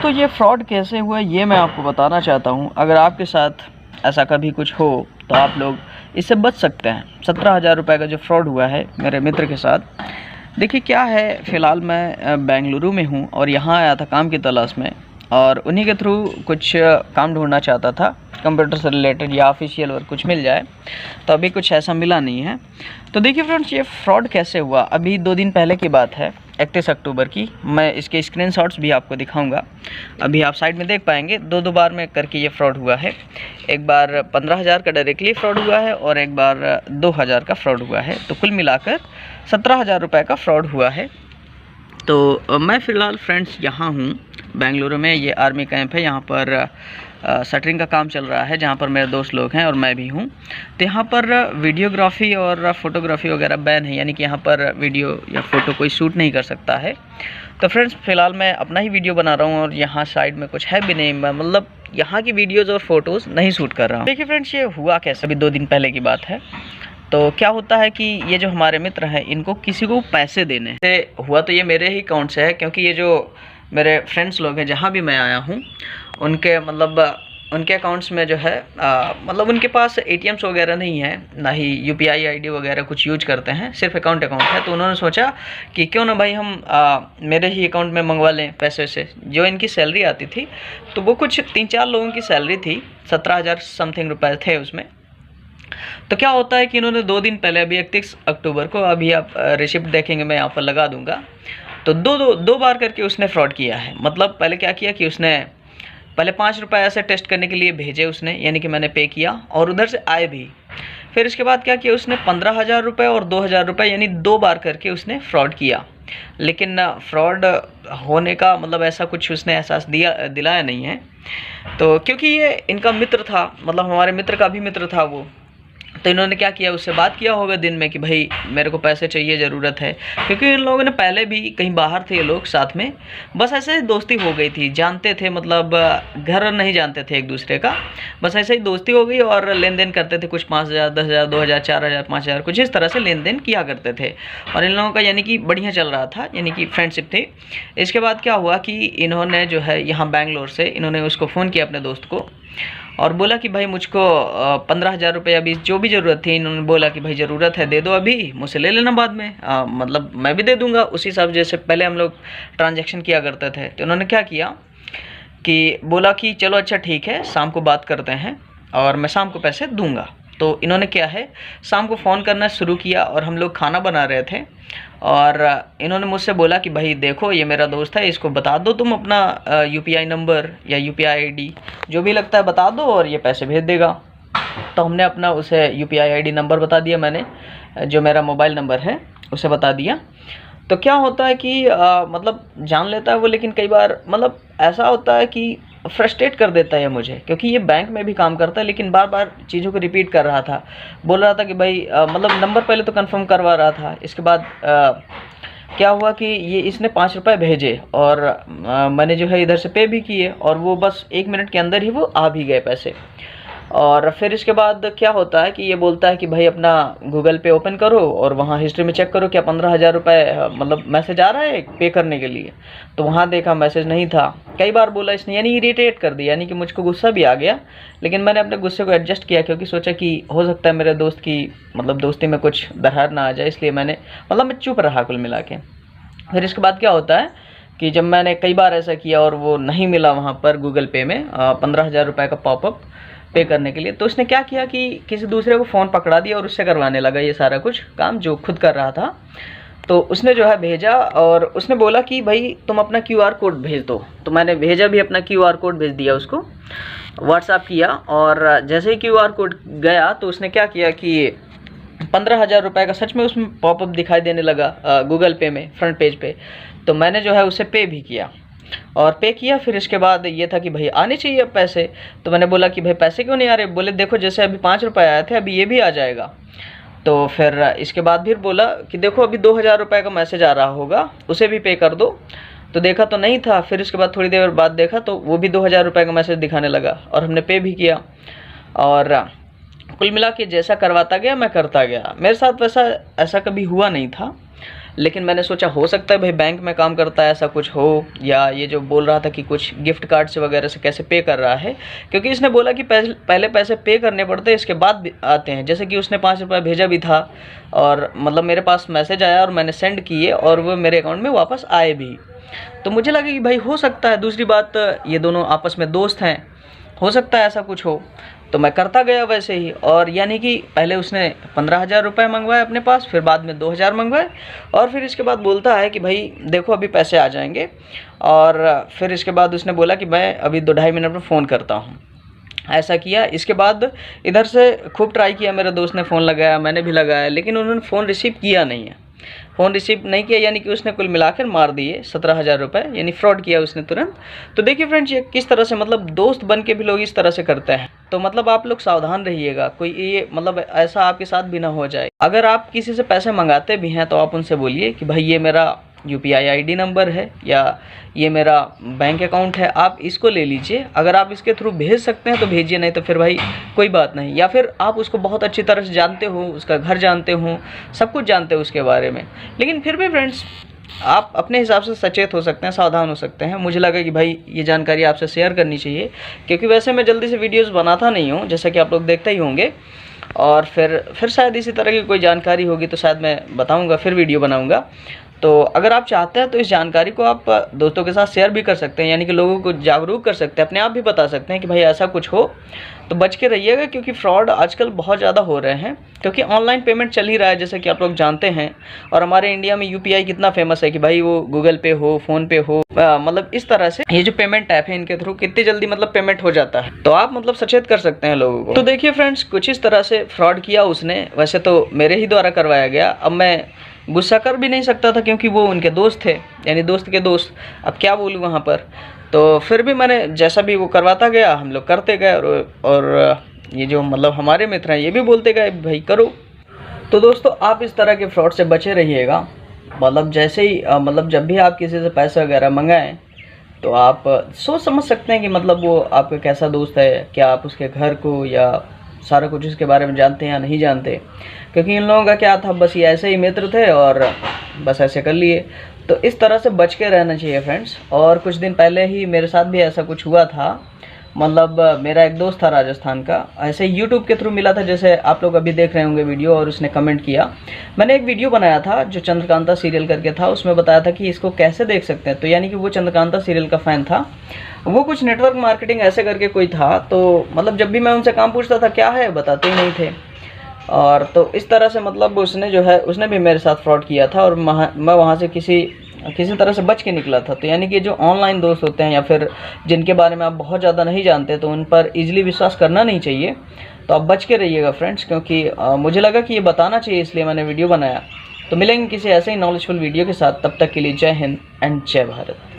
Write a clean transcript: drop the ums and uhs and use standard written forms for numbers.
दोस्तों ये फ्रॉड कैसे हुआ ये मैं आपको बताना चाहता हूँ। अगर आपके साथ ऐसा कभी कुछ हो तो आप लोग इससे बच सकते हैं। 17,000 रुपये का जो फ्रॉड हुआ है मेरे मित्र के साथ। देखिए क्या है, फ़िलहाल मैं बेंगलुरु में हूँ और यहाँ आया था काम की तलाश में, और उन्हीं के थ्रू कुछ काम ढूंढना चाहता था कंप्यूटर से रिलेटेड या ऑफिशियल वर्क कुछ मिल जाए, तो अभी कुछ ऐसा मिला नहीं है। तो देखिए फ्रेंड्स, ये फ्रॉड कैसे हुआ, अभी 2 दिन पहले की बात है, 31 अक्टूबर की। मैं इसके स्क्रीनशॉट्स भी आपको दिखाऊंगा, अभी आप साइड में देख पाएंगे। दो बार में करके ये फ्रॉड हुआ है। एक बार 15,000 का डायरेक्टली फ्रॉड हुआ है और एक बार 2,000 का फ्रॉड हुआ है। तो कुल मिलाकर 17,000 रुपये का फ्रॉड हुआ है। तो मैं फ़िलहाल फ्रेंड्स यहाँ हूँ बेंगलुरु में। ये आर्मी कैंप है, यहाँ पर शटरिंग का काम चल रहा है, जहाँ पर मेरे दोस्त लोग हैं और मैं भी हूँ। तो यहाँ पर वीडियोग्राफी और फोटोग्राफी वगैरह बैन है, यानी कि यहाँ पर वीडियो या फ़ोटो कोई शूट नहीं कर सकता है। तो फ्रेंड्स फ़िलहाल मैं अपना ही वीडियो बना रहा हूँ और यहाँ साइड में कुछ है भी नहीं, मैं मतलब यहाँ की वीडियोज़ और फ़ोटोज़ नहीं शूट कर रहा हूँ। देखिए फ्रेंड्स, ये हुआ कैसे, अभी 2 दिन पहले की बात है। तो क्या होता है कि ये जो हमारे मित्र हैं, इनको किसी को पैसे देने से हुआ, तो ये मेरे ही अकाउंट से है, क्योंकि ये जो मेरे फ्रेंड्स लोग हैं जहाँ भी मैं आया हूँ उनके मतलब उनके अकाउंट्स में जो है मतलब उनके पास ATMs वगैरह नहीं है, ना ही UPI ID वगैरह कुछ यूज करते हैं, सिर्फ अकाउंट है। तो उन्होंने सोचा कि क्यों ना भाई हम मेरे ही अकाउंट में मंगवा लें पैसे से। जो इनकी सैलरी आती थी, तो वो कुछ 3-4 लोगों की सैलरी थी, 17,000 समथिंग रुपये थे उसमें। तो क्या होता है कि इन्होंने 2 दिन पहले, अभी 31 अक्टूबर को, अभी आप रिसिप्ट देखेंगे, मैं यहाँ पर लगा दूंगा। तो दो बार करके उसने फ्रॉड किया है। मतलब पहले क्या किया कि उसने पहले 5 रुपये ऐसे टेस्ट करने के लिए भेजे उसने, यानी कि मैंने पे किया और उधर से आए भी। फिर इसके बाद क्या किया उसने, 15,000 रुपये और 2,000 रुपये, यानी 2 बार करके उसने फ्रॉड किया। लेकिन फ्रॉड होने का मतलब ऐसा कुछ उसने एहसास दिलाया नहीं है। तो क्योंकि ये इनका मित्र था, मतलब हमारे मित्र का भी मित्र था वो, तो इन्होंने क्या किया, उससे बात किया होगा दिन में कि भाई मेरे को पैसे चाहिए, ज़रूरत है। क्योंकि इन लोगों ने पहले भी कहीं बाहर थे ये लोग साथ में, बस ऐसे ही दोस्ती हो गई थी, जानते थे, मतलब घर नहीं जानते थे एक दूसरे का, बस ऐसे ही दोस्ती हो गई और लेन देन करते थे। कुछ 5,000, 10,000, 2,000, 4,000, 5,000, कुछ इस तरह से लेन देन किया करते थे। और इन लोगों का यानी कि बढ़िया चल रहा था, यानी कि फ्रेंडशिप थी। इसके बाद क्या हुआ कि इन्होंने जो है यहाँ बेंगलोर से इन्होंने उसको फ़ोन किया अपने दोस्त को और बोला कि भाई मुझको 15,000 रुपये अभी जो भी ज़रूरत थी। इन्होंने बोला कि भाई ज़रूरत है, दे दो, अभी मुझसे ले लेना बाद में, मतलब मैं भी दे दूंगा उसी हिसाब जैसे पहले हम लोग ट्रांजैक्शन किया करते थे। तो उन्होंने क्या किया कि बोला कि चलो अच्छा ठीक है, शाम को बात करते हैं और मैं शाम को पैसे दूंगा। तो इन्होंने क्या है, शाम को फ़ोन करना शुरू किया और हम लोग खाना बना रहे थे और इन्होंने मुझसे बोला कि भाई देखो ये मेरा दोस्त है, इसको बता दो तुम अपना UPI नंबर या UPI ID जो भी लगता है बता दो और ये पैसे भेज देगा। तो हमने अपना उसे UPI ID नंबर बता दिया, मैंने जो मेरा मोबाइल नंबर है उसे बता दिया। तो क्या होता है कि मतलब जान लेता है वो, लेकिन कई बार मतलब ऐसा होता है कि फ्रस्ट्रेट कर देता है मुझे, क्योंकि ये बैंक में भी काम करता है लेकिन बार बार चीज़ों को रिपीट कर रहा था। बोल रहा था कि भाई मतलब नंबर पहले तो कंफर्म करवा रहा था। इसके बाद क्या हुआ कि ये इसने 5 रुपये भेजे और मैंने जो है इधर से पे भी किए और वो बस 1 मिनट के अंदर ही वो आ भी गए पैसे। और फिर इसके बाद क्या होता है कि ये बोलता है कि भाई अपना गूगल पे ओपन करो और वहाँ हिस्ट्री में चेक करो क्या 15,000 रुपये मतलब मैसेज आ रहा है पे करने के लिए। तो वहाँ देखा मैसेज नहीं था। कई बार बोला इसने, यानी इरिटेट कर दिया, यानी कि मुझको गुस्सा भी आ गया। लेकिन मैंने अपने गुस्से को एडजस्ट किया, क्योंकि सोचा कि हो सकता है मेरे दोस्त की मतलब दोस्ती में कुछ दरार ना आ जाए, इसलिए मैंने मतलब मैं चुप रहा कुल मिला के। फिर इसके बाद क्या होता है कि जब मैंने कई बार ऐसा किया और वो नहीं मिला वहाँ पर गूगल पे में 15,000 रुपये का पॉपअप पे करने के लिए, तो उसने क्या किया कि किसी दूसरे को फ़ोन पकड़ा दिया और उससे करवाने लगा ये सारा कुछ काम जो खुद कर रहा था। तो उसने जो है भेजा और उसने बोला कि भाई तुम अपना QR कोड भेज दो। तो मैंने भेजा भी, अपना QR कोड भेज दिया उसको, व्हाट्सएप किया। और जैसे ही QR कोड गया तो उसने क्या किया कि 15,000 रुपये का सच में उसमें पॉपअप दिखाई देने लगा गूगल पे में फ्रंट पेज पे। तो मैंने जो है उसे पे भी किया और पे किया। फिर इसके बाद ये था कि भाई आने चाहिए अब पैसे। तो मैंने बोला कि भाई पैसे क्यों नहीं आ रहे? बोले देखो जैसे अभी 5 रुपये आए थे, अभी ये भी आ जाएगा। तो फिर इसके बाद फिर बोला कि देखो अभी 2,000 रुपये का मैसेज आ रहा होगा, उसे भी पे कर दो। तो देखा तो नहीं था। फिर इसके बाद थोड़ी देर बाद देखा तो वो भी 2,000 रुपये का मैसेज दिखाने लगा और हमने पे भी किया। और कुल मिला के जैसा करवाता गया मैं करता गया। मेरे साथ वैसा ऐसा कभी हुआ नहीं था, लेकिन मैंने सोचा हो सकता है भाई बैंक में काम करता है, ऐसा कुछ हो, या ये जो बोल रहा था कि कुछ गिफ्ट कार्ड से वगैरह से कैसे पे कर रहा है, क्योंकि इसने बोला कि पहले पैसे पे करने पड़ते हैं, इसके बाद आते हैं। जैसे कि उसने 5 रुपये भेजा भी था, और मतलब मेरे पास मैसेज आया और मैंने सेंड किए और वो मेरे अकाउंट में वापस आए भी। तो मुझे लगा कि भाई हो सकता है। दूसरी बात, ये दोनों आपस में दोस्त हैं, हो सकता है ऐसा कुछ हो। तो मैं करता गया वैसे ही, और यानी कि पहले उसने 15,000 रुपये मंगवाए अपने पास, फिर बाद में 2,000 मंगवाए, और फिर इसके बाद बोलता है कि भाई देखो अभी पैसे आ जाएंगे। और फिर इसके बाद उसने बोला कि मैं अभी 2-2.5 मिनट में फ़ोन करता हूँ। ऐसा किया। इसके बाद इधर से खूब ट्राई किया, मेरे दोस्त ने फ़ोन लगाया, मैंने भी लगाया, लेकिन उन्होंने फ़ोन रिसीव किया नहीं है। फ़ोन रिसीव नहीं किया, यानी कि उसने कुल मिलाकर मार दिए 17,000 रुपये, यानी फ्रॉड किया उसने तुरंत। तो देखिए फ्रेंड्स, ये किस तरह से मतलब दोस्त बन के भी लोग इस तरह से करते हैं। तो मतलब आप लोग सावधान रहिएगा, कोई ये मतलब ऐसा आपके साथ भी ना हो जाए। अगर आप किसी से पैसे मंगाते भी हैं तो आप उनसे बोलिए कि भाई ये मेरा UPI ID नंबर है, या ये मेरा बैंक अकाउंट है, आप इसको ले लीजिए। अगर आप इसके थ्रू भेज सकते हैं तो भेजिए, नहीं तो फिर भाई कोई बात नहीं। या फिर आप उसको बहुत अच्छी तरह से जानते हो, उसका घर जानते हो, सब कुछ जानते हो उसके बारे में, लेकिन फिर भी फ्रेंड्स आप अपने हिसाब से सचेत हो सकते हैं, सावधान हो सकते हैं। मुझे लगा कि भाई ये जानकारी आपसे शेयर करनी चाहिए, क्योंकि वैसे मैं जल्दी से वीडियोज़ बनाता नहीं हूँ, जैसा कि आप लोग देखते ही होंगे। और फिर शायद इसी तरह की कोई जानकारी होगी तो शायद मैं बताऊँगा, फिर वीडियो बनाऊँगा। तो अगर आप चाहते हैं तो इस जानकारी को आप दोस्तों के साथ शेयर भी कर सकते हैं, यानी कि लोगों को जागरूक कर सकते हैं, अपने आप भी बता सकते हैं कि भाई ऐसा कुछ हो तो बच के रहिएगा, क्योंकि फ्रॉड आजकल बहुत ज़्यादा हो रहे हैं, क्योंकि ऑनलाइन पेमेंट चल ही रहा है, जैसे कि आप लोग जानते हैं। और हमारे इंडिया में UPI कितना फेमस है कि भाई वो गूगल पे हो, फ़ोन पे हो, मतलब इस तरह से ये जो पेमेंट ऐप है इनके थ्रू कितनी जल्दी मतलब पेमेंट हो जाता है। तो आप मतलब सचेत कर सकते हैं लोगों को। तो देखिए फ्रेंड्स, कुछ इस तरह से फ्रॉड किया उसने। वैसे तो मेरे ही द्वारा करवाया गया, अब मैं गुस्सा कर भी नहीं सकता था, क्योंकि वो उनके दोस्त थे, यानी दोस्त के दोस्त, अब क्या बोलूँ वहाँ पर। तो फिर भी मैंने जैसा भी वो करवाता गया, हम लोग करते गए, और ये जो मतलब हमारे मित्र हैं ये भी बोलते गए भाई करो। तो दोस्तों, आप इस तरह के फ्रॉड से बचे रहिएगा। मतलब जैसे ही मतलब जब भी आप किसी से पैसे वगैरह मंगाएं तो आप सोच समझ सकते हैं कि मतलब वो आपका कैसा दोस्त है, क्या आप उसके घर को या सारा कुछ इसके बारे में जानते हैं या नहीं जानते। क्योंकि इन लोगों का क्या था, बस ये ऐसे ही मित्र थे और बस ऐसे कर लिए। तो इस तरह से बच के रहना चाहिए फ्रेंड्स। और कुछ दिन पहले ही मेरे साथ भी ऐसा कुछ हुआ था। मतलब मेरा एक दोस्त था राजस्थान का, ऐसे यूट्यूब के थ्रू मिला था, जैसे आप लोग अभी देख रहे होंगे वीडियो, और उसने कमेंट किया। मैंने एक वीडियो बनाया था जो चंद्रकांता सीरियल करके था, उसमें बताया था कि इसको कैसे देख सकते हैं। तो यानी कि वो चंद्रकांता सीरियल का फ़ैन था, वो कुछ नेटवर्क मार्केटिंग ऐसे करके कोई था। तो मतलब जब भी मैं उनसे काम पूछता था क्या है, बताते ही नहीं थे। और तो इस तरह से मतलब उसने जो है उसने भी मेरे साथ फ्रॉड किया था, और मैं वहाँ से किसी तरह से बच के निकला था। तो यानी कि जो ऑनलाइन दोस्त होते हैं या फिर जिनके बारे में आप बहुत ज़्यादा नहीं जानते, तो उन पर ईजिली विश्वास करना नहीं चाहिए। तो आप बच के रहिएगा फ्रेंड्स, क्योंकि मुझे लगा कि ये बताना चाहिए, इसलिए मैंने वीडियो बनाया। तो मिलेंगे किसी ऐसे ही नॉलेजफुल वीडियो के साथ, तब तक के लिए जय हिंद एंड जय भारत।